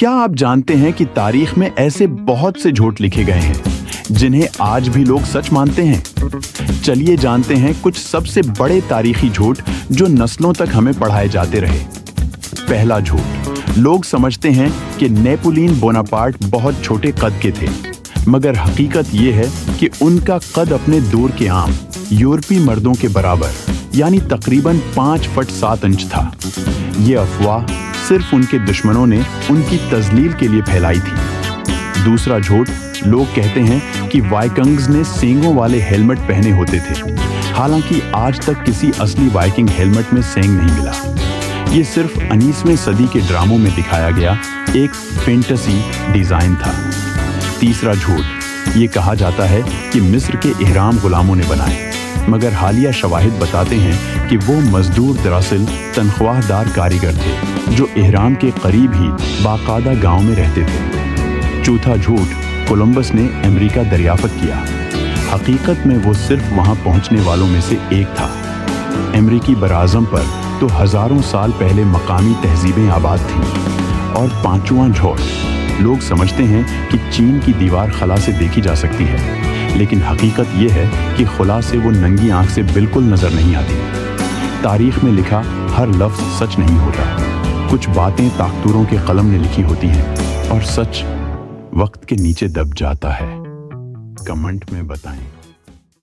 کیا آپ جانتے ہیں کہ تاریخ میں ایسے بہت سے جھوٹ لکھے گئے ہیں جنہیں آج بھی لوگ سچ مانتے ہیں؟ چلیے جانتے ہیں کچھ سب سے بڑے تاریخی جھوٹ جو نسلوں تک ہمیں پڑھائے جاتے رہے۔ پہلا جھوٹ، لوگ سمجھتے ہیں کہ نیپولین بوناپارٹ بہت چھوٹے قد کے تھے، مگر حقیقت یہ ہے کہ ان کا قد اپنے دور کے عام یورپی مردوں کے برابر یعنی تقریباً 5 فٹ 7 انچ تھا۔ یہ افواہ صرف ان کے دشمنوں نے ان کی تذلیل کے لیے پھیلائی تھی۔ دوسرا جھوٹ، لوگ کہتے ہیں کہ وائکنگز نے سینگوں والے ہیلمٹ پہنے ہوتے تھے، حالانکہ آج تک کسی اصلی وائکنگ ہیلمٹ میں سینگ نہیں ملا۔ یہ صرف 19ویں صدی کے ڈراموں میں دکھایا گیا ایک فینٹسی ڈیزائن تھا۔ تیسرا جھوٹ، یہ کہا جاتا ہے کہ مصر کے اہرام غلاموں نے بنائے، مگر حالیہ شواہد بتاتے ہیں کہ وہ مزدور دراصل تنخواہ دار کاریگر تھے جو اہرام کے قریب ہی باقاعدہ گاؤں میں رہتے تھے۔ چوتھا جھوٹ، کولمبس نے امریکہ دریافت کیا۔ حقیقت میں وہ صرف وہاں پہنچنے والوں میں سے ایک تھا۔ امریکی براعظم پر تو ہزاروں سال پہلے مقامی تہذیبیں آباد تھیں۔ اور پانچواں جھوٹ، لوگ سمجھتے ہیں کہ چین کی دیوار خلا سے دیکھی جا سکتی ہے، لیکن حقیقت یہ ہے کہ خلا سے وہ ننگی آنکھ سے بالکل نظر نہیں آتی۔ تاریخ میں لکھا ہر لفظ سچ نہیں ہوتا، کچھ باتیں طاقتوروں کے قلم نے لکھی ہوتی ہیں اور سچ وقت کے نیچے دب جاتا ہے۔ کمنٹ میں بتائیں۔